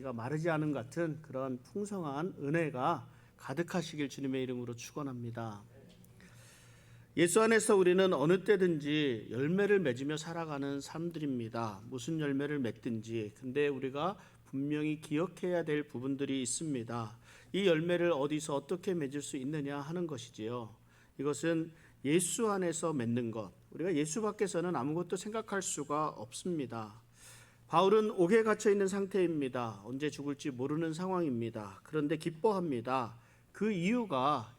가 마르지 않은 같은 그런 풍성한 은혜가 가득하시길 주님의 이름으로 축원합니다. 예수 안에서 우리는 어느 때든지 열매를 맺으며 살아가는 삶들입니다. 무슨 열매를 맺든지. 근데 우리가 분명히 기억해야 될 부분들이 있습니다. 이 열매를 어디서 어떻게 맺을 수 있느냐 하는 것이지요. 이것은 예수 안에서 맺는 것. 우리가 예수 밖에서는 아무것도 생각할 수가 없습니다. 바울은 옥에 갇혀 있는 상태입니다. 언제 죽을지 모르는 상황입니다. 그런데 기뻐합니다. 그 이유가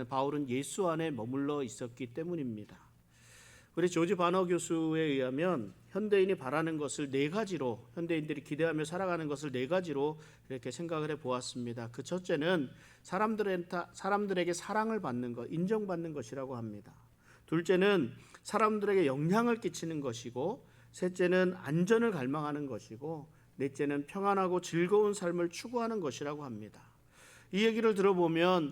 바울은 예수 안에 머물러 있었기 때문입니다. 우리 조지 바너 교수에 의하면 현대인이 바라는 것을 네 가지로, 현대인들이 기대하며 살아가는 것을 네 가지로 이렇게 생각을 해 보았습니다. 그 첫째는 사람들에게 사랑을 받는 것, 인정받는 것이라고 합니다. 둘째는 사람들에게 영향을 끼치는 것이고, 셋째는 안전을 갈망하는 것이고, 넷째는 평안하고 즐거운 삶을 추구하는 것이라고 합니다. 이 얘기를 들어보면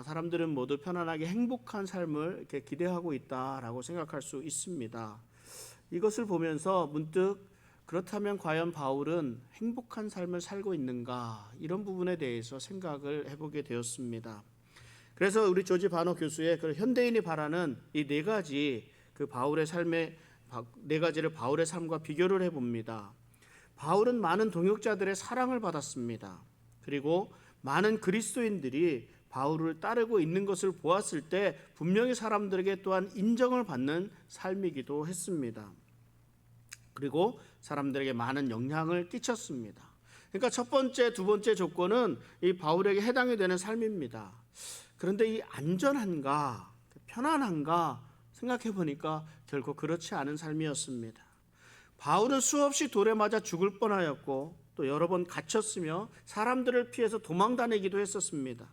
사람들은 모두 편안하게 행복한 삶을 이렇게 기대하고 있다라고 생각할 수 있습니다. 이것을 보면서 문득 그렇다면 과연 바울은 행복한 삶을 살고 있는가, 이런 부분에 대해서 생각을 해보게 되었습니다. 그래서 우리 조지 바너 교수의 그 현대인이 바라는 이 네 가지 그 바울의 삶의 네 가지를 바울의 삶과 비교를 해봅니다. 바울은 많은 동역자들의 사랑을 받았습니다. 그리고 많은 그리스도인들이 바울을 따르고 있는 것을 보았을 때 분명히 사람들에게 또한 인정을 받는 삶이기도 했습니다. 그리고 사람들에게 많은 영향을 끼쳤습니다. 그러니까 첫 번째, 두 번째 조건은 이 바울에게 해당이 되는 삶입니다. 그런데 이 안전한가, 편안한가 생각해 보니까 결코 그렇지 않은 삶이었습니다. 바울은 수없이 돌에 맞아 죽을 뻔하였고 또 여러 번 갇혔으며 사람들을 피해서 도망다니기도 했었습니다.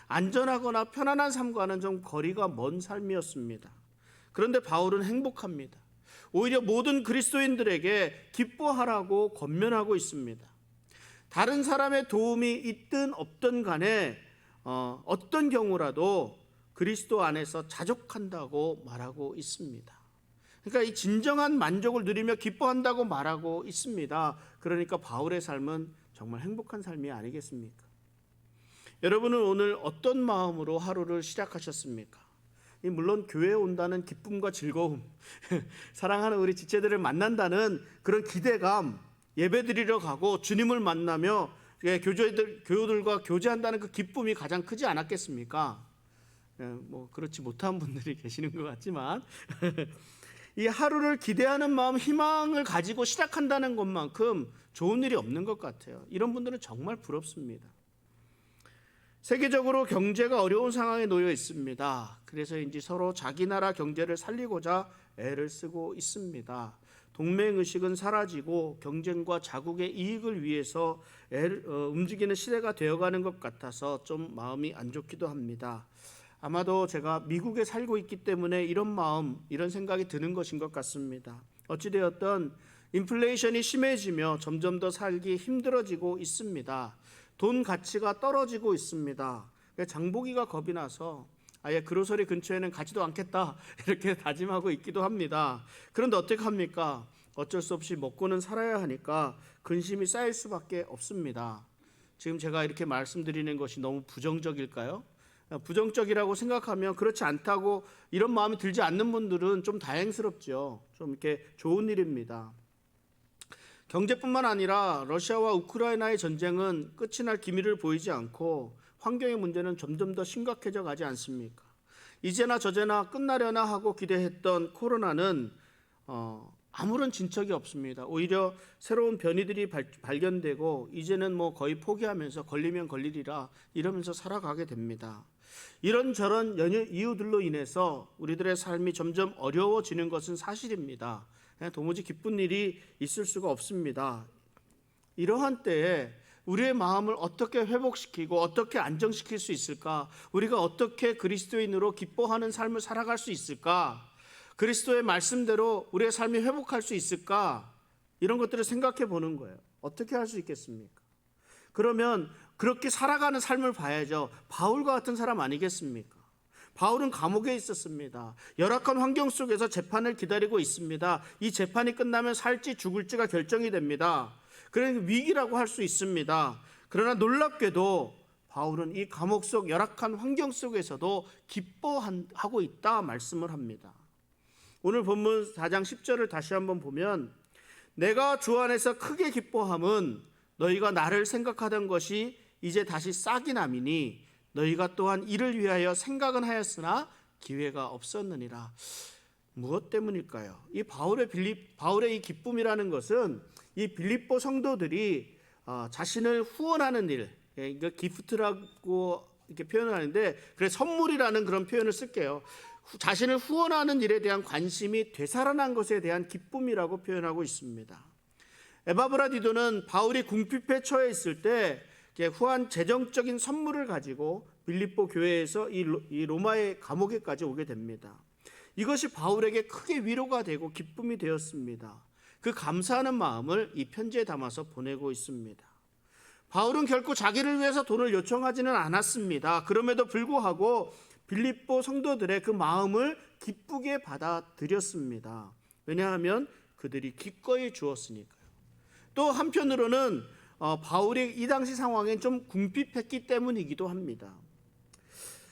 안전하거나 편안한 삶과는 좀 거리가 먼 삶이었습니다. 그런데 바울은 행복합니다. 오히려 모든 그리스도인들에게 기뻐하라고 권면하고 있습니다. 다른 사람의 도움이 있든 없든 간에 어떤 경우라도 그리스도 안에서 자족한다고 말하고 있습니다. 그러니까 이 진정한 만족을 누리며 기뻐한다고 말하고 있습니다. 그러니까 바울의 삶은 정말 행복한 삶이 아니겠습니까? 여러분은 오늘 어떤 마음으로 하루를 시작하셨습니까? 물론 교회에 온다는 기쁨과 즐거움, 사랑하는 우리 지체들을 만난다는 그런 기대감, 예배드리러 가고 주님을 만나며 교우들과 교제한다는 그 기쁨이 가장 크지 않았겠습니까? 뭐 그렇지 못한 분들이 계시는 것 같지만 이 하루를 기대하는 마음, 희망을 가지고 시작한다는 것만큼 좋은 일이 없는 것 같아요. 이런 분들은 정말 부럽습니다. 세계적으로 경제가 어려운 상황에 놓여 있습니다. 그래서인지 서로 자기 나라 경제를 살리고자 애를 쓰고 있습니다. 동맹의식은 사라지고 경쟁과 자국의 이익을 위해서 움직이는 시대가 되어가는 것 같아서 좀 마음이 안 좋기도 합니다. 아마도 제가 미국에 살고 있기 때문에 이런 마음, 이런 생각이 드는 것인 것 같습니다. 어찌되었든 인플레이션이 심해지며 점점 더 살기 힘들어지고 있습니다. 돈 가치가 떨어지고 있습니다. 장보기가 겁이 나서 아예 그로서리 근처에는 가지도 않겠다 이렇게 다짐하고 있기도 합니다. 그런데 어떡합니까? 어쩔 수 없이 먹고는 살아야 하니까 근심이 쌓일 수밖에 없습니다. 지금 제가 이렇게 말씀드리는 것이 너무 부정적일까요? 부정적이라고 생각하면 그렇지 않다고 이런 마음이 들지 않는 분들은 좀 다행스럽죠. 좀 이렇게 좋은 일입니다. 경제뿐만 아니라 러시아와 우크라이나의 전쟁은 끝이 날 기미를 보이지 않고 환경의 문제는 점점 더 심각해져 가지 않습니까? 이제나 저제나 끝나려나 하고 기대했던 코로나는 아무런 진척이 없습니다. 오히려 새로운 변이들이 발견되고 이제는 뭐 거의 포기하면서 걸리면 걸리리라 이러면서 살아가게 됩니다. 이런저런 이유들로 인해서 우리들의 삶이 점점 어려워지는 것은 사실입니다. 도무지 기쁜 일이 있을 수가 없습니다. 이러한 때에 우리의 마음을 어떻게 회복시키고 어떻게 안정시킬 수 있을까? 우리가 어떻게 그리스도인으로 기뻐하는 삶을 살아갈 수 있을까? 그리스도의 말씀대로 우리의 삶이 회복할 수 있을까? 이런 것들을 생각해 보는 거예요. 어떻게 할 수 있겠습니까? 그러면 그렇게 살아가는 삶을 봐야죠. 바울과 같은 사람 아니겠습니까? 바울은 감옥에 있었습니다. 열악한 환경 속에서 재판을 기다리고 있습니다. 이 재판이 끝나면 살지 죽을지가 결정이 됩니다. 그런 위기라고 할 수 있습니다. 그러나 놀랍게도 바울은 이 감옥 속 열악한 환경 속에서도 기뻐하고 있다 말씀을 합니다. 오늘 본문 4장 10절을 다시 한번 보면 내가 주 안에서 크게 기뻐함은 너희가 나를 생각하던 것이 이제 다시 싹이 남이니 너희가 또한 이를 위하여 생각은 하였으나 기회가 없었느니라. 무엇 때문일까요? 이 바울의 이 기쁨이라는 것은 이 빌립보 성도들이 자신을 후원하는 일, 그러니까 기프트라고 이렇게 표현을 하는데 그래 선물이라는 그런 표현을 쓸게요. 자신을 후원하는 일에 대한 관심이 되살아난 것에 대한 기쁨이라고 표현하고 있습니다. 에바브라디도는 바울이 궁핍에 처해 있을 때 후한 재정적인 선물을 가지고 빌립보 교회에서 이 로마의 감옥에까지 오게 됩니다. 이것이 바울에게 크게 위로가 되고 기쁨이 되었습니다. 그 감사하는 마음을 이 편지에 담아서 보내고 있습니다. 바울은 결코 자기를 위해서 돈을 요청하지는 않았습니다. 그럼에도 불구하고 빌립보 성도들의 그 마음을 기쁘게 받아들였습니다. 왜냐하면 그들이 기꺼이 주었으니까요. 또 한편으로는 바울이 이 당시 상황에 좀 궁핍했기 때문이기도 합니다.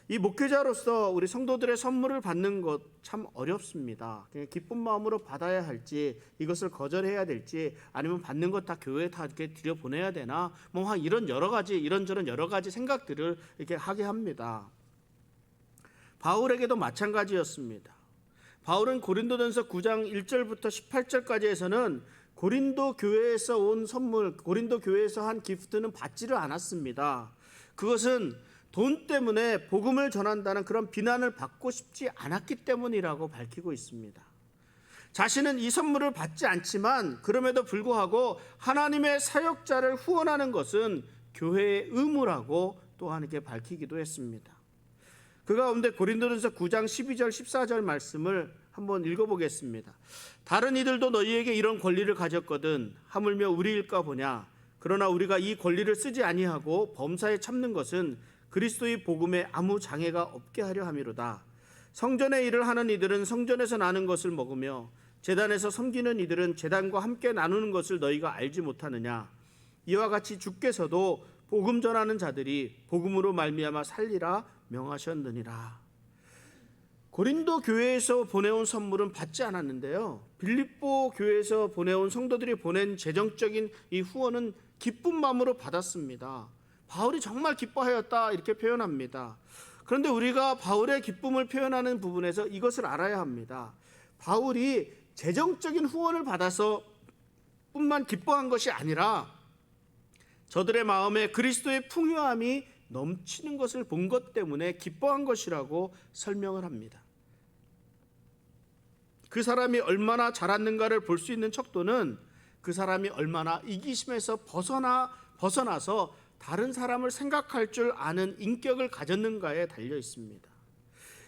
이 목회자로서 우리 성도들의 선물을 받는 것 참 어렵습니다. 그냥 기쁜 마음으로 받아야 할지, 이것을 거절해야 될지, 아니면 받는 것 다 교회에 다 이렇게 들여보내야 되나, 뭐 이런 이런저런 여러 가지 생각들을 이렇게 하게 합니다. 바울에게도 마찬가지였습니다. 바울은 고린도전서 9장 1절부터 18절까지에서는 고린도 교회에서 온 선물, 고린도 교회에서 한 기프트는 받지를 않았습니다. 그것은 돈 때문에 복음을 전한다는 그런 비난을 받고 싶지 않았기 때문이라고 밝히고 있습니다. 자신은 이 선물을 받지 않지만 그럼에도 불구하고 하나님의 사역자를 후원하는 것은 교회의 의무라고 또한 이렇게 밝히기도 했습니다. 그 가운데 고린도전서 9장 12절 14절 말씀을 한번 읽어보겠습니다. 다른 이들도 너희에게 이런 권리를 가졌거든 하물며 우리일까 보냐. 그러나 우리가 이 권리를 쓰지 아니하고 범사에 참는 것은 그리스도의 복음에 아무 장애가 없게 하려 함이로다. 성전의 일을 하는 이들은 성전에서 나는 것을 먹으며 제단에서 섬기는 이들은 제단과 함께 나누는 것을 너희가 알지 못하느냐. 이와 같이 주께서도 복음 전하는 자들이 복음으로 말미암아 살리라 명하셨느니라. 고린도 교회에서 보내온 선물은 받지 않았는데요, 빌립보 교회에서 보내온 성도들이 보낸 재정적인 이 후원은 기쁜 마음으로 받았습니다. 바울이 정말 기뻐하였다 이렇게 표현합니다. 그런데 우리가 바울의 기쁨을 표현하는 부분에서 이것을 알아야 합니다. 바울이 재정적인 후원을 받아서 뿐만 기뻐한 것이 아니라 저들의 마음에 그리스도의 풍요함이 넘치는 것을 본 것 때문에 기뻐한 것이라고 설명을 합니다. 그 사람이 얼마나 잘았는가를 볼 수 있는 척도는 그 사람이 얼마나 이기심에서 벗어나서 다른 사람을 생각할 줄 아는 인격을 가졌는가에 달려 있습니다.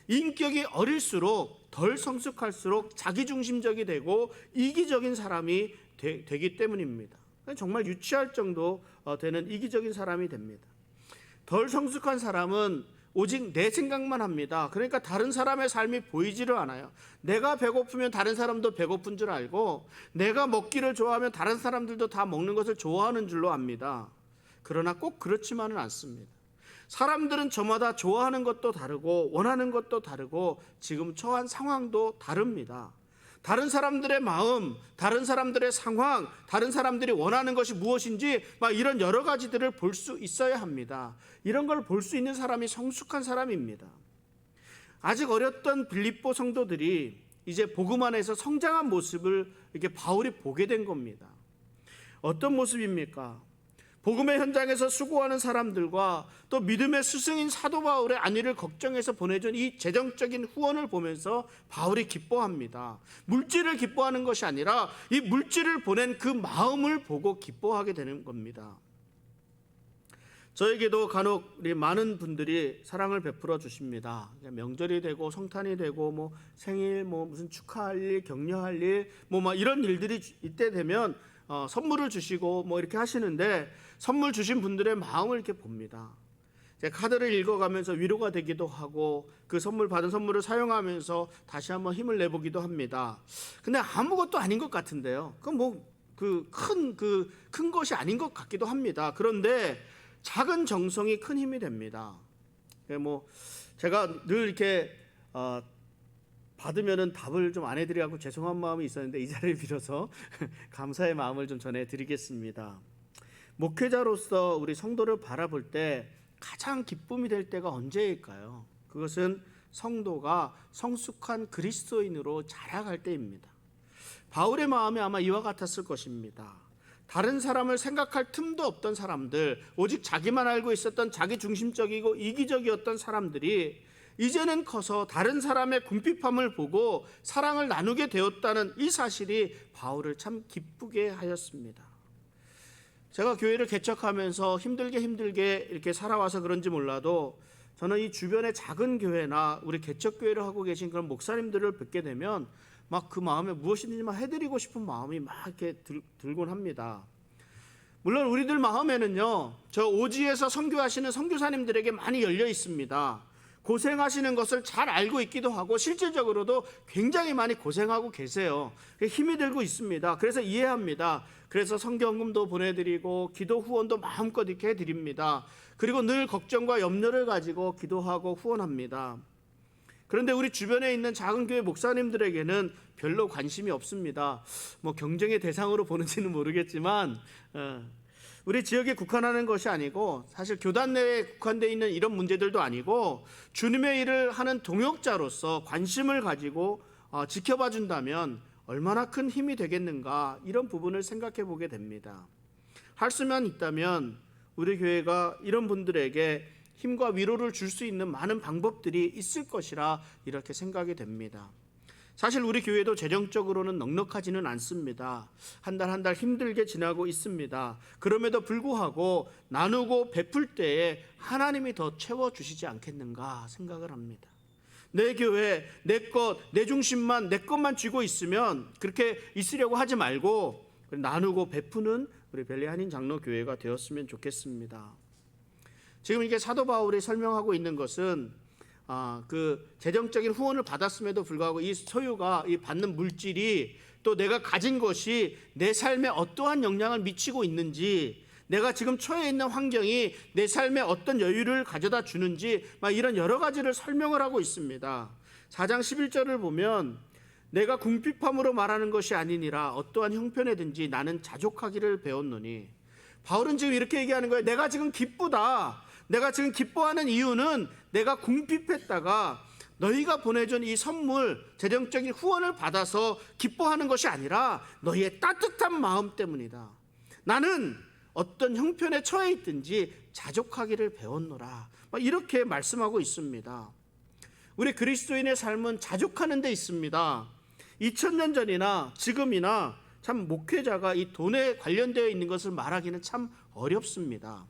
인격이 어릴수록 덜 성숙할수록 자기중심적이 되고 이기적인 사람이 되기 때문입니다. 정말 유치할 정도 되는 이기적인 사람이 됩니다. 덜 성숙한 사람은 오직 내 생각만 합니다. 그러니까 다른 사람의 삶이 보이지를 않아요. 내가 배고프면 다른 사람도 배고픈 줄 알고, 내가 먹기를 좋아하면 다른 사람들도 다 먹는 것을 좋아하는 줄로 압니다. 그러나 꼭 그렇지만은 않습니다. 사람들은 저마다 좋아하는 것도 다르고 원하는 것도 다르고 지금 처한 상황도 다릅니다. 다른 사람들의 마음, 다른 사람들의 상황, 다른 사람들이 원하는 것이 무엇인지 이런 여러 가지들을 볼 수 있어야 합니다. 이런 걸 볼 수 있는 사람이 성숙한 사람입니다. 아직 어렸던 빌립보 성도들이 이제 복음 안에서 성장한 모습을 이렇게 바울이 보게 된 겁니다. 어떤 모습입니까? 복음의 현장에서 수고하는 사람들과 또 믿음의 스승인 사도 바울의 안위를 걱정해서 보내준 이 재정적인 후원을 보면서 바울이 기뻐합니다. 물질을 기뻐하는 것이 아니라 이 물질을 보낸 그 마음을 보고 기뻐하게 되는 겁니다. 저에게도 간혹 우리 많은 분들이 사랑을 베풀어 주십니다. 명절이 되고 성탄이 되고 생일 무슨 축하할 일, 격려할 일 이런 일들이 이때 되면 선물을 주시고 이렇게 하시는데, 선물 주신 분들의 마음을 이렇게 봅니다. 카드를 읽어가면서 위로가 되기도 하고 그 선물 받은 선물을 사용하면서 다시 한번 힘을 내보기도 합니다. 근데 아무것도 아닌 것 같은데요. 그 큰 것이 아닌 것 같기도 합니다. 그런데 작은 정성이 큰 힘이 됩니다. 제가 늘 이렇게 받으면은 답을 좀 안 해드리고 죄송한 마음이 있었는데 이 자리를 빌어서 감사의 마음을 좀 전해드리겠습니다. 목회자로서 우리 성도를 바라볼 때 가장 기쁨이 될 때가 언제일까요? 그것은 성도가 성숙한 그리스도인으로 자라갈 때입니다. 바울의 마음이 아마 이와 같았을 것입니다. 다른 사람을 생각할 틈도 없던 사람들, 오직 자기만 알고 있었던 자기 중심적이고 이기적이었던 사람들이 이제는 커서 다른 사람의 궁핍함을 보고 사랑을 나누게 되었다는 이 사실이 바울을 참 기쁘게 하였습니다. 제가 교회를 개척하면서 힘들게 이렇게 살아와서 그런지 몰라도 저는 이 주변의 작은 교회나 우리 개척교회를 하고 계신 그런 목사님들을 뵙게 되면 막 그 마음에 무엇이든지 막 해드리고 싶은 마음이 막 이렇게 들곤 합니다. 물론 우리들 마음에는요, 저 오지에서 선교하시는 선교사님들에게 많이 열려 있습니다. 고생하시는 것을 잘 알고 있기도 하고 실질적으로도 굉장히 많이 고생하고 계세요. 힘이 들고 있습니다. 그래서 이해합니다. 그래서 성경금도 보내드리고 기도 후원도 마음껏 이렇게 해드립니다. 그리고 늘 걱정과 염려를 가지고 기도하고 후원합니다. 그런데 우리 주변에 있는 작은 교회 목사님들에게는 별로 관심이 없습니다. 경쟁의 대상으로 보는지는 모르겠지만 우리 지역에 국한하는 것이 아니고 사실 교단 내에 국한되어 있는 이런 문제들도 아니고 주님의 일을 하는 동역자로서 관심을 가지고 지켜봐 준다면 얼마나 큰 힘이 되겠는가, 이런 부분을 생각해 보게 됩니다. 할 수만 있다면 우리 교회가 이런 분들에게 힘과 위로를 줄 수 있는 많은 방법들이 있을 것이라 이렇게 생각이 됩니다. 사실 우리 교회도 재정적으로는 넉넉하지는 않습니다. 한 달 한 달 힘들게 지나고 있습니다. 그럼에도 불구하고 나누고 베풀 때에 하나님이 더 채워주시지 않겠는가 생각을 합니다. 내 교회, 내 것, 내 중심만, 내 것만 쥐고 있으면 그렇게 있으려고 하지 말고 나누고 베푸는 우리 벨리 한인 장로교회가 되었으면 좋겠습니다. 지금 이게 사도 바울이 설명하고 있는 것은 그 재정적인 후원을 받았음에도 불구하고 이 소유가, 이 받는 물질이 또 내가 가진 것이 내 삶에 어떠한 영향을 미치고 있는지, 내가 지금 처해 있는 환경이 내 삶에 어떤 여유를 가져다 주는지, 이런 여러 가지를 설명을 하고 있습니다. 4장 11절을 보면 내가 궁핍함으로 말하는 것이 아니니라 어떠한 형편에든지 나는 자족하기를 배웠노니, 바울은 지금 이렇게 얘기하는 거예요. 내가 지금 기쁘다. 내가 지금 기뻐하는 이유는 내가 궁핍했다가 너희가 보내준 이 선물, 재정적인 후원을 받아서 기뻐하는 것이 아니라 너희의 따뜻한 마음 때문이다. 나는 어떤 형편에 처해 있든지 자족하기를 배웠노라. 이렇게 말씀하고 있습니다. 우리 그리스도인의 삶은 자족하는 데 있습니다. 2000년 전이나 지금이나 참 목회자가 이 돈에 관련되어 있는 것을 말하기는 참 어렵습니다.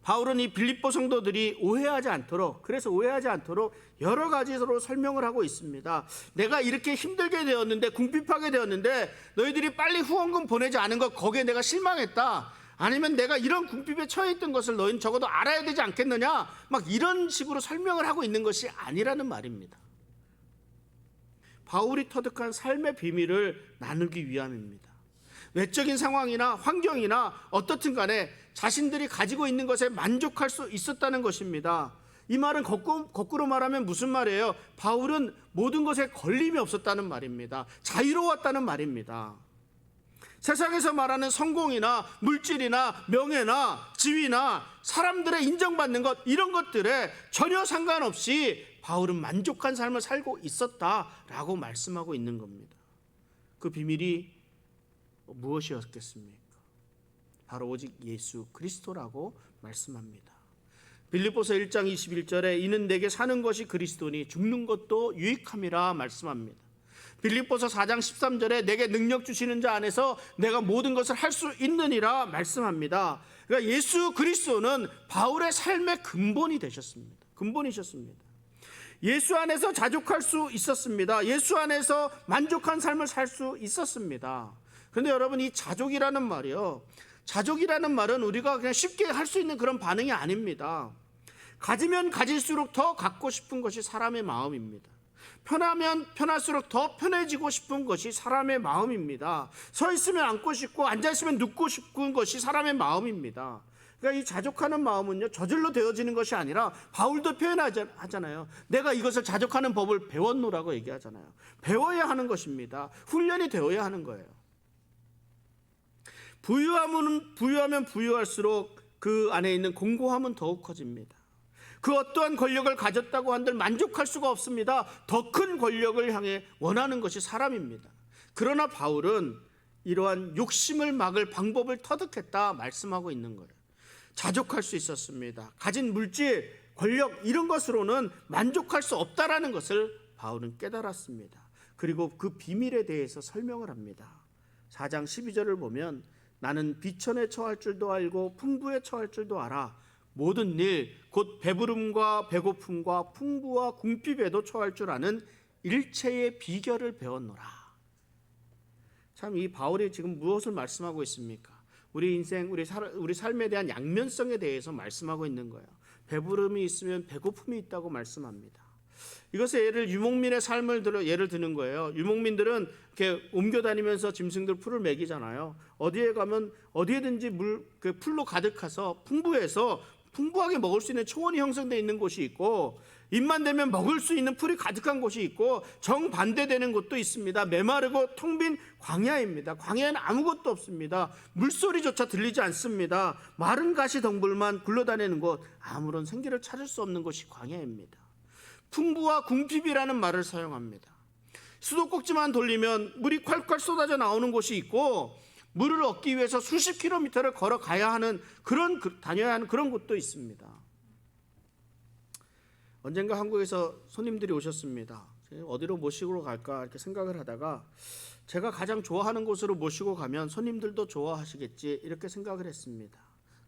바울은 이 빌립보 성도들이 오해하지 않도록, 그래서 오해하지 않도록 여러 가지로 설명을 하고 있습니다. 내가 이렇게 힘들게 되었는데, 궁핍하게 되었는데 너희들이 빨리 후원금 보내지 않은 것, 거기에 내가 실망했다. 아니면 내가 이런 궁핍에 처해 있던 것을 너희는 적어도 알아야 되지 않겠느냐, 이런 식으로 설명을 하고 있는 것이 아니라는 말입니다. 바울이 터득한 삶의 비밀을 나누기 위함입니다. 외적인 상황이나 환경이나 어떻든 간에 자신들이 가지고 있는 것에 만족할 수 있었다는 것입니다. 이 말은 거꾸로 말하면 무슨 말이에요? 바울은 모든 것에 걸림이 없었다는 말입니다. 자유로웠다는 말입니다. 세상에서 말하는 성공이나 물질이나 명예나 지위나 사람들의 인정받는 것, 이런 것들에 전혀 상관없이 바울은 만족한 삶을 살고 있었다라고 말씀하고 있는 겁니다. 그 비밀이 무엇이었겠습니까? 바로 오직 예수 그리스도라고 말씀합니다. 빌립보서 1장 21절에 이는 내게 사는 것이 그리스도니 죽는 것도 유익함이라 말씀합니다. 빌립보서 4장 13절에 내게 능력 주시는 자 안에서 내가 모든 것을 할 수 있느니라 말씀합니다. 그러니까 예수 그리스도는 바울의 삶의 근본이 되셨습니다. 근본이셨습니다. 예수 안에서 자족할 수 있었습니다. 예수 안에서 만족한 삶을 살 수 있었습니다. 그런데 여러분, 이 자족이라는 말이요, 자족이라는 말은 우리가 그냥 쉽게 할 수 있는 그런 반응이 아닙니다. 가지면 가질수록 더 갖고 싶은 것이 사람의 마음입니다. 편하면 편할수록 더 편해지고 싶은 것이 사람의 마음입니다. 서 있으면 앉고 싶고 앉아 있으면 눕고 싶은 것이 사람의 마음입니다. 그러니까 이 자족하는 마음은요, 저절로 되어지는 것이 아니라 바울도 표현하잖아요. 내가 이것을 자족하는 법을 배웠노라고 얘기하잖아요. 배워야 하는 것입니다. 훈련이 되어야 하는 거예요. 부유하면 부유할수록 그 안에 있는 공고함은 더욱 커집니다. 그 어떠한 권력을 가졌다고 한들 만족할 수가 없습니다. 더 큰 권력을 향해 원하는 것이 사람입니다. 그러나 바울은 이러한 욕심을 막을 방법을 터득했다 말씀하고 있는 거예요. 자족할 수 있었습니다. 가진 물질, 권력 이런 것으로는 만족할 수 없다라는 것을 바울은 깨달았습니다. 그리고 그 비밀에 대해서 설명을 합니다. 4장 12절을 보면 나는 비천에 처할 줄도 알고 풍부에 처할 줄도 알아. 모든 일, 곧 배부름과 배고픔과 풍부와 궁핍에도 처할 줄 아는 일체의 비결을 배웠노라. 참 이 바울이 지금 무엇을 말씀하고 있습니까? 우리 인생, 우리 삶에 대한 양면성에 대해서 말씀하고 있는 거예요. 배부름이 있으면 배고픔이 있다고 말씀합니다. 이것의 유목민의 삶을 예를 드는 거예요. 유목민들은 이렇게 옮겨 다니면서 짐승들 풀을 먹이잖아요. 어디에 가면 어디에든지 풀로 가득해서 풍부하게 먹을 수 있는 초원이 형성되어 있는 곳이 있고, 입만 대면 먹을 수 있는 풀이 가득한 곳이 있고, 정반대되는 곳도 있습니다. 메마르고 텅 빈 광야입니다. 광야에는 아무것도 없습니다. 물소리조차 들리지 않습니다. 마른 가시덩굴만 굴러다니는 곳, 아무런 생기를 찾을 수 없는 곳이 광야입니다. 풍부와 궁핍이라는 말을 사용합니다. 수도꼭지만 돌리면 물이 콸콸 쏟아져 나오는 곳이 있고, 물을 얻기 위해서 수십 킬로미터를 걸어가야 하는 다녀야 하는 그런 곳도 있습니다. 언젠가 한국에서 손님들이 오셨습니다. 어디로 모시고 갈까 이렇게 생각을 하다가 제가 가장 좋아하는 곳으로 모시고 가면 손님들도 좋아하시겠지 이렇게 생각을 했습니다.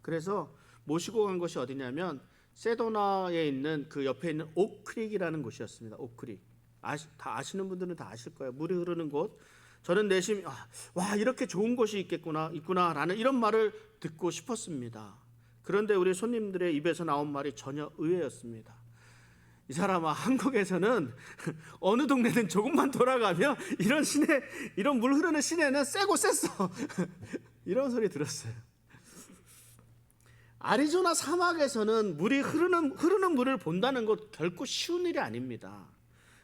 그래서 모시고 간 곳이 어디냐면 세도나에 있는 그 옆에 있는 옥크릭이라는 곳이었습니다. 옥크릭. 다 아시는 분들은 다 아실 거예요. 물이 흐르는 곳. 저는 내심 와 이렇게 좋은 곳이 있구나라는 이런 말을 듣고 싶었습니다. 그런데 우리 손님들의 입에서 나온 말이 전혀 의외였습니다. 이 사람아, 한국에서는 어느 동네든 조금만 돌아가면 이런 물 흐르는 시내는 세고 셌어. 이런 소리 들었어요. 아리조나 사막에서는 물이 흐르는 물을 본다는 것 결코 쉬운 일이 아닙니다.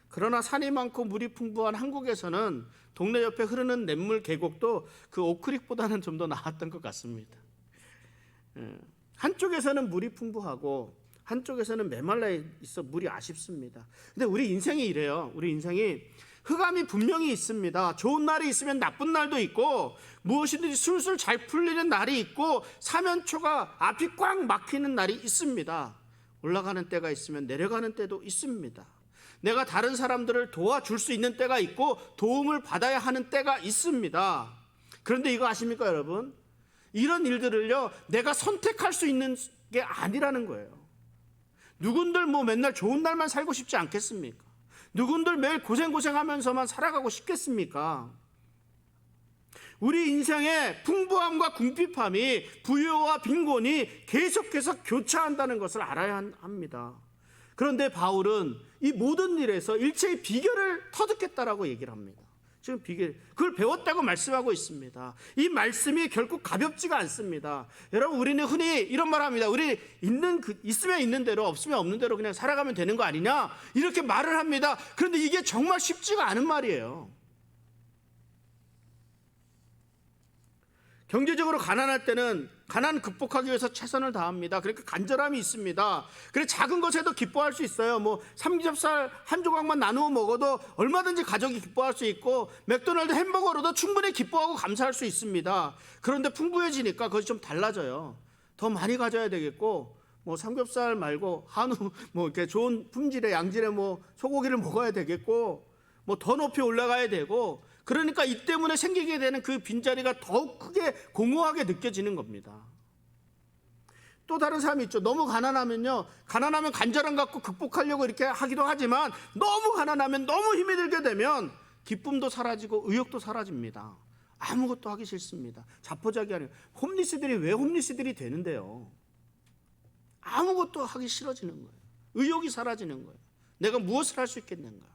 그러나 산이 많고 물이 풍부한 한국에서는 동네 옆에 흐르는 냇물 계곡도 그 오크릭보다는 좀 더 나았던 것 같습니다. 한쪽에서는 물이 풍부하고 한쪽에서는 메말라 있어 물이 아쉽습니다. 근데 우리 인생이 이래요. 우리 인생이 흑암이 분명히 있습니다. 좋은 날이 있으면 나쁜 날도 있고, 무엇이든지 술술 잘 풀리는 날이 있고, 사면초가 앞이 꽉 막히는 날이 있습니다. 올라가는 때가 있으면 내려가는 때도 있습니다. 내가 다른 사람들을 도와줄 수 있는 때가 있고 도움을 받아야 하는 때가 있습니다. 그런데 이거 아십니까, 여러분? 이런 일들을요, 내가 선택할 수 있는 게 아니라는 거예요. 누군들 맨날 좋은 날만 살고 싶지 않겠습니까? 누군들 매일 고생하면서만 살아가고 싶겠습니까? 우리 인생의 풍부함과 궁핍함이, 부유와 빈곤이 계속해서 교차한다는 것을 알아야 합니다. 그런데 바울은 이 모든 일에서 일체의 비결을 터득했다라고 얘기를 합니다. 지금 그걸 배웠다고 말씀하고 있습니다. 이 말씀이 결코 가볍지가 않습니다. 여러분, 우리는 흔히 이런 말 합니다. 우리 있으면 있는 대로, 없으면 없는 대로 그냥 살아가면 되는 거 아니냐, 이렇게 말을 합니다. 그런데 이게 정말 쉽지가 않은 말이에요. 경제적으로 가난할 때는 가난 극복하기 위해서 최선을 다합니다. 그러니까 간절함이 있습니다. 그래서 작은 것에도 기뻐할 수 있어요. 삼겹살 한 조각만 나누어 먹어도 얼마든지 가족이 기뻐할 수 있고, 맥도날드 햄버거로도 충분히 기뻐하고 감사할 수 있습니다. 그런데 풍부해지니까 그것이 좀 달라져요. 더 많이 가져야 되겠고, 삼겹살 말고 한우 이렇게 좋은 품질의 양질의 소고기를 먹어야 되겠고, 더 높이 올라가야 되고, 그러니까 이 때문에 생기게 되는 그 빈자리가 더욱 크게 공허하게 느껴지는 겁니다. 또 다른 사람이 있죠. 너무 가난하면 간절함 갖고 극복하려고 이렇게 하기도 하지만, 너무 가난하면, 너무 힘이 들게 되면 기쁨도 사라지고 의욕도 사라집니다. 아무것도 하기 싫습니다. 자포자기 하는. 홈리스들이 왜 홈리스들이 되는데요? 아무것도 하기 싫어지는 거예요. 의욕이 사라지는 거예요. 내가 무엇을 할 수 있겠는가?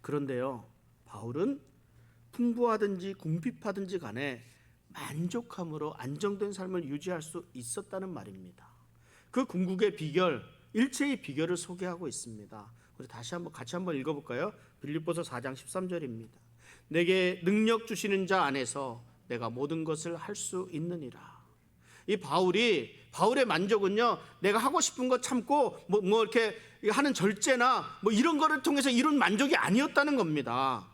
그런데요, 바울은 풍부하든지 궁핍하든지 간에 만족함으로 안정된 삶을 유지할 수 있었다는 말입니다. 그 궁극의 비결, 일체의 비결을 소개하고 있습니다. 우리 같이 한번 읽어볼까요? 빌립보서 4장 13절입니다. 내게 능력 주시는 자 안에서 내가 모든 것을 할 수 있느니라. 이 바울의 만족은요, 내가 하고 싶은 거 참고 뭐 이렇게 하는 절제나 뭐 이런 거를 통해서 이룬 만족이 아니었다는 겁니다.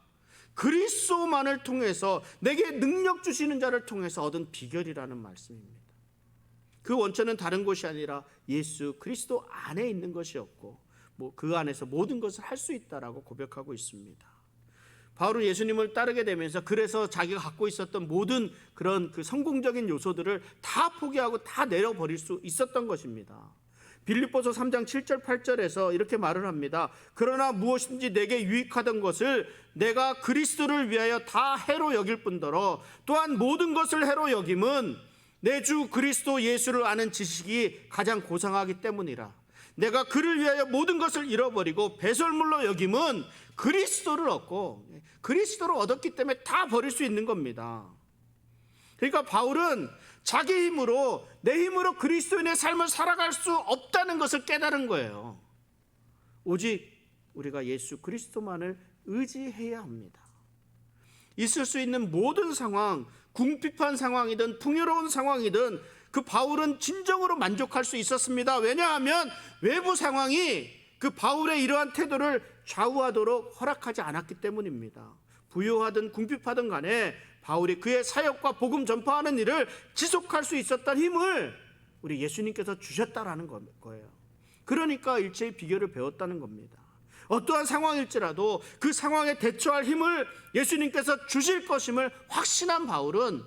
그리스도만을 통해서, 내게 능력 주시는 자를 통해서 얻은 비결이라는 말씀입니다. 그 원천은 다른 곳이 아니라 예수 그리스도 안에 있는 것이었고, 그 안에서 모든 것을 할 수 있다라고 고백하고 있습니다. 바울은 예수님을 따르게 되면서 그래서 자기가 갖고 있었던 모든 그런 그 성공적인 요소들을 다 포기하고 다 내려버릴 수 있었던 것입니다. 빌립보서 3장 7절 8절에서 이렇게 말을 합니다. 그러나 무엇인지 내게 유익하던 것을 내가 그리스도를 위하여 다 해로 여길 뿐더러 또한 모든 것을 해로 여김은 내 주 그리스도 예수를 아는 지식이 가장 고상하기 때문이라. 내가 그를 위하여 모든 것을 잃어버리고 배설물로 여김은 그리스도를 얻고, 그리스도를 얻었기 때문에 다 버릴 수 있는 겁니다. 그러니까 바울은 자기 힘으로, 내 힘으로 그리스도인의 삶을 살아갈 수 없다는 것을 깨달은 거예요. 오직 우리가 예수 그리스도만을 의지해야 합니다. 있을 수 있는 모든 상황, 궁핍한 상황이든 풍요로운 상황이든 그 바울은 진정으로 만족할 수 있었습니다. 왜냐하면 외부 상황이 그 바울의 이러한 태도를 좌우하도록 허락하지 않았기 때문입니다. 부유하든 궁핍하든 간에 바울이 그의 사역과 복음 전파하는 일을 지속할 수 있었던 힘을 우리 예수님께서 주셨다라는 거예요. 그러니까 일체의 비결을 배웠다는 겁니다. 어떠한 상황일지라도 그 상황에 대처할 힘을 예수님께서 주실 것임을 확신한 바울은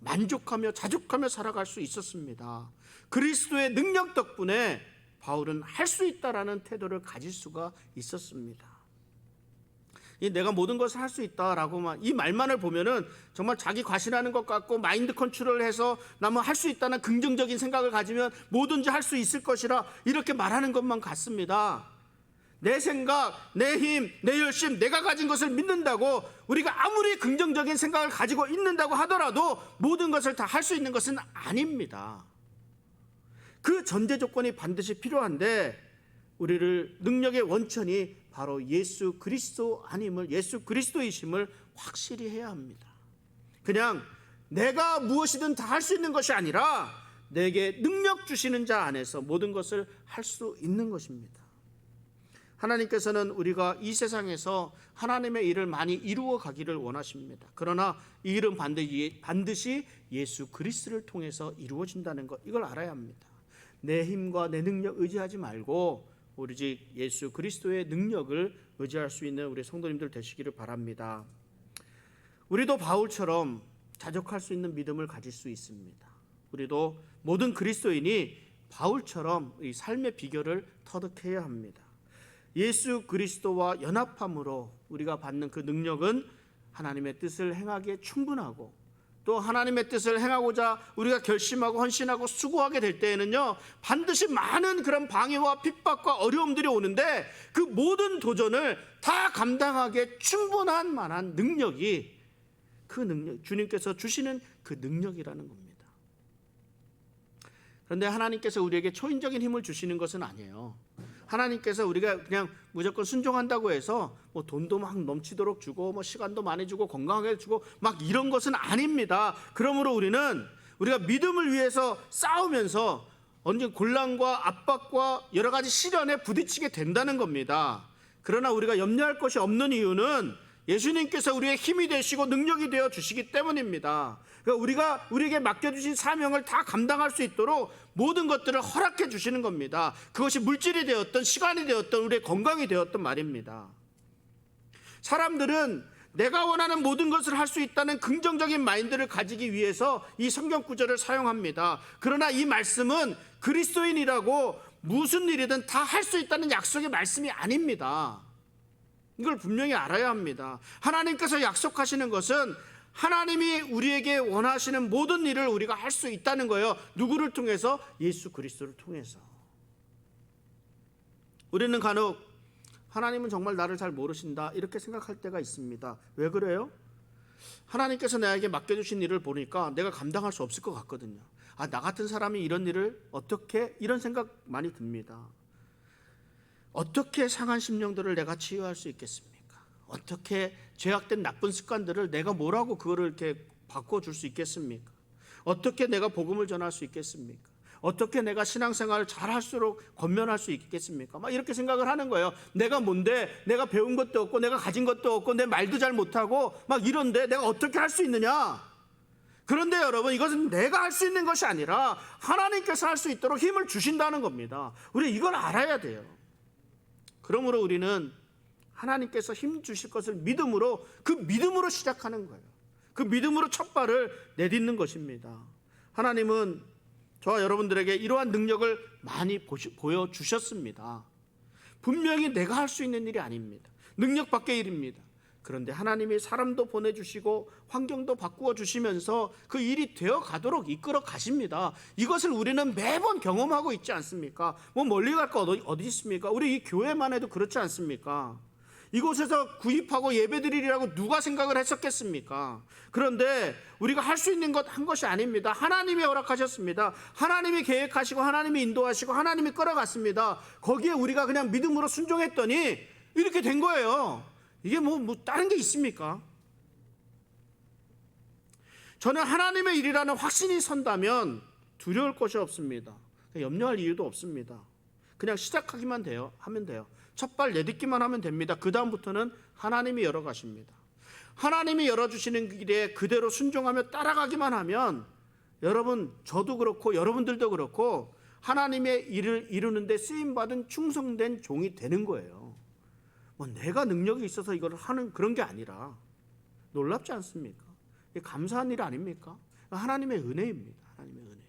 만족하며 자족하며 살아갈 수 있었습니다. 그리스도의 능력 덕분에 바울은 할 수 있다라는 태도를 가질 수가 있었습니다. 내가 모든 것을 할 수 있다라고만, 이 말만을 보면은 정말 자기 과신하는 것 같고 마인드 컨트롤을 해서 나만 할 수 있다는 긍정적인 생각을 가지면 뭐든지 할 수 있을 것이라 이렇게 말하는 것만 같습니다. 내 생각, 내 힘, 내 열심, 내가 가진 것을 믿는다고 우리가 아무리 긍정적인 생각을 가지고 있는다고 하더라도 모든 것을 다 할 수 있는 것은 아닙니다. 그 전제 조건이 반드시 필요한데 우리를 능력의 원천이 바로 예수 그리스도 아님을, 예수 그리스도이심을 확실히 해야 합니다. 그냥 내가 무엇이든 다 할 수 있는 것이 아니라 내게 능력 주시는 자 안에서 모든 것을 할 수 있는 것입니다. 하나님께서는 우리가 이 세상에서 하나님의 일을 많이 이루어 가기를 원하십니다. 그러나 이 일은 반드시 예수 그리스도를 통해서 이루어진다는 것, 이걸 알아야 합니다. 내 힘과 내 능력 의지하지 말고 오로지 예수 그리스도의 능력을 의지할 수 있는 우리 성도님들 되시기를 바랍니다. 우리도 바울처럼 자족할 수 있는 믿음을 가질 수 있습니다. 우리도 모든 그리스도인이 바울처럼 이 삶의 비결을 터득해야 합니다. 예수 그리스도와 연합함으로 우리가 받는 그 능력은 하나님의 뜻을 행하기에 충분하고, 또 하나님의 뜻을 행하고자 우리가 결심하고 헌신하고 수고하게 될 때에는요, 반드시 많은 그런 방해와 핍박과 어려움들이 오는데 그 모든 도전을 다 감당하기에 충분한 만한 능력이, 그 능력, 주님께서 주시는 그 능력이라는 겁니다. 그런데 하나님께서 우리에게 초인적인 힘을 주시는 것은 아니에요. 하나님께서 우리가 그냥 무조건 순종한다고 해서 뭐 돈도 막 넘치도록 주고 뭐 시간도 많이 주고 건강하게 주고 막 이런 것은 아닙니다. 그러므로 우리가 믿음을 위해서 싸우면서 언제 곤란과 압박과 여러 가지 시련에 부딪히게 된다는 겁니다. 그러나 우리가 염려할 것이 없는 이유는 예수님께서 우리의 힘이 되시고 능력이 되어 주시기 때문입니다. 그러니까 우리에게 맡겨주신 사명을 다 감당할 수 있도록 모든 것들을 허락해 주시는 겁니다. 그것이 물질이 되었던, 시간이 되었던, 우리의 건강이 되었던 말입니다. 사람들은 내가 원하는 모든 것을 할 수 있다는 긍정적인 마인드를 가지기 위해서 이 성경 구절을 사용합니다. 그러나 이 말씀은 그리스도인이라고 무슨 일이든 다 할 수 있다는 약속의 말씀이 아닙니다. 이걸 분명히 알아야 합니다. 하나님께서 약속하시는 것은 하나님이 우리에게 원하시는 모든 일을 우리가 할 수 있다는 거예요. 누구를 통해서? 예수 그리스도를 통해서. 우리는 간혹 하나님은 정말 나를 잘 모르신다 이렇게 생각할 때가 있습니다. 왜 그래요? 하나님께서 나에게 맡겨주신 일을 보니까 내가 감당할 수 없을 것 같거든요. 나 같은 사람이 이런 일을 어떻게, 이런 생각 많이 듭니다. 어떻게 상한 심령들을 내가 치유할 수 있겠습니까? 어떻게 죄악된 나쁜 습관들을 내가 뭐라고 그거를 이렇게 바꿔줄 수 있겠습니까? 어떻게 내가 복음을 전할 수 있겠습니까? 어떻게 내가 신앙생활을 잘할수록 권면할 수 있겠습니까? 막 이렇게 생각을 하는 거예요. 내가 뭔데, 내가 배운 것도 없고 내가 가진 것도 없고 내 말도 잘 못하고 막 이런데 내가 어떻게 할 수 있느냐? 그런데 여러분, 이것은 내가 할 수 있는 것이 아니라 하나님께서 할 수 있도록 힘을 주신다는 겁니다. 우리 이걸 알아야 돼요. 그러므로 우리는 하나님께서 힘 주실 것을 믿음으로, 그 믿음으로 시작하는 거예요. 그 믿음으로 첫 발을 내딛는 것입니다. 하나님은 저와 여러분들에게 이러한 능력을 많이 보여주셨습니다. 분명히 내가 할 수 있는 일이 아닙니다. 능력 밖의 일입니다. 그런데 하나님이 사람도 보내주시고 환경도 바꾸어 주시면서 그 일이 되어 가도록 이끌어 가십니다. 이것을 우리는 매번 경험하고 있지 않습니까? 뭐 멀리 갈 거 어디 있습니까? 우리 이 교회만 해도 그렇지 않습니까? 이곳에서 구입하고 예배드리라고 누가 생각을 했었겠습니까? 그런데 우리가 할 수 있는 것 한 것이 아닙니다. 하나님이 허락하셨습니다. 하나님이 계획하시고 하나님이 인도하시고 하나님이 끌어갔습니다. 거기에 우리가 그냥 믿음으로 순종했더니 이렇게 된 거예요. 이게 뭐 다른 게 있습니까? 저는 하나님의 일이라는 확신이 선다면 두려울 것이 없습니다. 염려할 이유도 없습니다. 그냥 시작하기만 하면 돼요. 첫 발 내딛기만 하면 됩니다. 그 다음부터는 하나님이 열어가십니다. 하나님이 열어주시는 길에 그대로 순종하며 따라가기만 하면 여러분, 저도 그렇고 여러분들도 그렇고 하나님의 일을 이루는 데 쓰임받은 충성된 종이 되는 거예요. 뭐 내가 능력이 있어서 이걸 하는 그런 게 아니라, 놀랍지 않습니까? 이게 감사한 일 아닙니까? 하나님의 은혜입니다. 하나님의 은혜.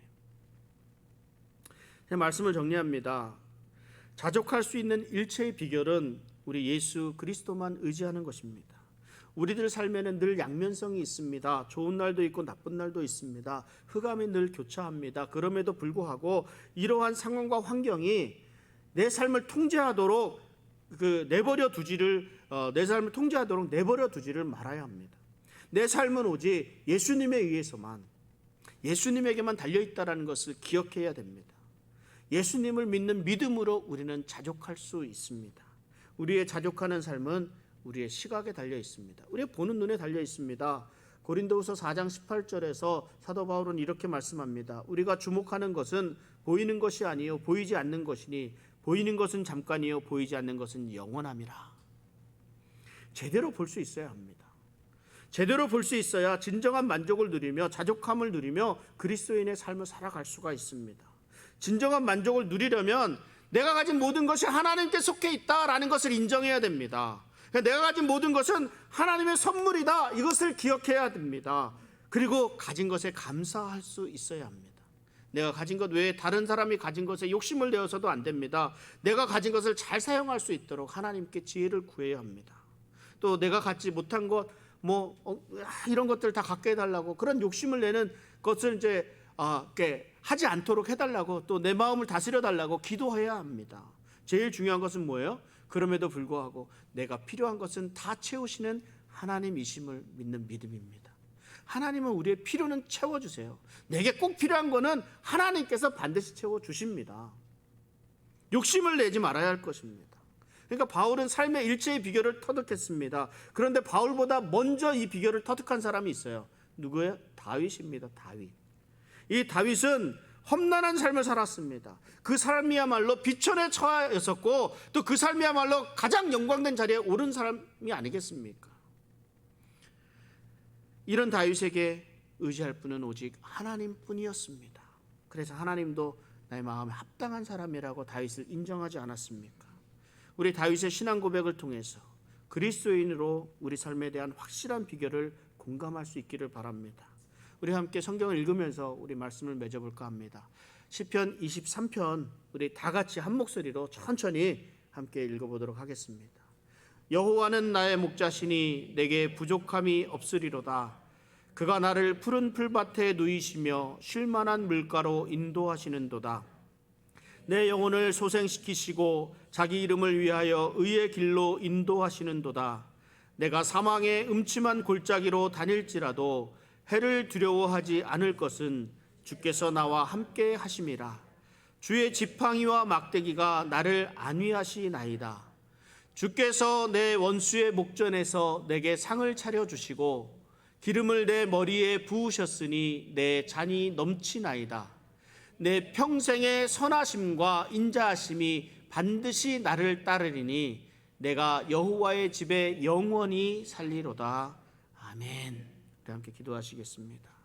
제 말씀을 정리합니다. 자족할 수 있는 일체의 비결은 우리 예수 그리스도만 의지하는 것입니다. 우리들 삶에는 늘 양면성이 있습니다. 좋은 날도 있고 나쁜 날도 있습니다. 흑암이 늘 교차합니다. 그럼에도 불구하고 이러한 상황과 환경이 내 삶을 통제하도록 내 삶을 통제하도록 내버려 두지를 말아야 합니다. 내 삶은 오직 예수님에 의해서만, 예수님에게만 달려있다는 것을 기억해야 됩니다. 예수님을 믿는 믿음으로 우리는 자족할 수 있습니다. 우리의 자족하는 삶은 우리의 시각에 달려 있습니다. 우리의 보는 눈에 달려 있습니다. 고린도후서 4장 18절에서 사도 바울은 이렇게 말씀합니다. 우리가 주목하는 것은 보이는 것이 아니요 보이지 않는 것이니 보이는 것은 잠깐이요 보이지 않는 것은 영원함이라. 제대로 볼 수 있어야 합니다. 제대로 볼 수 있어야 진정한 만족을 누리며 자족함을 누리며 그리스도인의 삶을 살아갈 수가 있습니다. 진정한 만족을 누리려면 내가 가진 모든 것이 하나님께 속해 있다라는 것을 인정해야 됩니다. 내가 가진 모든 것은 하나님의 선물이다, 이것을 기억해야 됩니다. 그리고 가진 것에 감사할 수 있어야 합니다. 내가 가진 것 외에 다른 사람이 가진 것에 욕심을 내어서도 안 됩니다. 내가 가진 것을 잘 사용할 수 있도록 하나님께 지혜를 구해야 합니다. 또 내가 갖지 못한 것, 이런 것들 다 갖게 해달라고 그런 욕심을 내는 것을 이제 하지 않도록 해달라고, 또 내 마음을 다스려 달라고 기도해야 합니다. 제일 중요한 것은 뭐예요? 그럼에도 불구하고 내가 필요한 것은 다 채우시는 하나님이심을 믿는 믿음입니다. 하나님은 우리의 필요는 채워주세요. 내게 꼭 필요한 거는 하나님께서 반드시 채워주십니다. 욕심을 내지 말아야 할 것입니다. 그러니까 바울은 삶의 일체의 비결을 터득했습니다. 그런데 바울보다 먼저 이 비결을 터득한 사람이 있어요. 누구예요? 다윗입니다. 다윗. 이 다윗은 험난한 삶을 살았습니다. 그 삶이야말로 비천에 처하였었고 또 그 삶이야말로 가장 영광된 자리에 오른 사람이 아니겠습니까? 이런 다윗에게 의지할 분은 오직 하나님뿐이었습니다. 그래서 하나님도 나의 마음에 합당한 사람이라고 다윗을 인정하지 않았습니까? 우리 다윗의 신앙 고백을 통해서 그리스도인으로 우리 삶에 대한 확실한 비결을 공감할 수 있기를 바랍니다. 우리 함께 성경을 읽으면서 우리 말씀을 맺어볼까 합니다. 시편 23편 우리 다 같이 한 목소리로 천천히 함께 읽어보도록 하겠습니다. 여호와는 나의 목자시니 내게 부족함이 없으리로다. 그가 나를 푸른 풀밭에 누이시며 쉴만한 물가로 인도하시는도다. 내 영혼을 소생시키시고 자기 이름을 위하여 의의 길로 인도하시는도다. 내가 사망의 음침한 골짜기로 다닐지라도 해를 두려워하지 않을 것은 주께서 나와 함께 하심이라. 주의 지팡이와 막대기가 나를 안위하시나이다. 주께서 내 원수의 목전에서 내게 상을 차려주시고 기름을 내 머리에 부으셨으니 내 잔이 넘치나이다. 내 평생의 선하심과 인자하심이 반드시 나를 따르리니 내가 여호와의 집에 영원히 살리로다. 아멘. 우리 함께 기도하시겠습니다.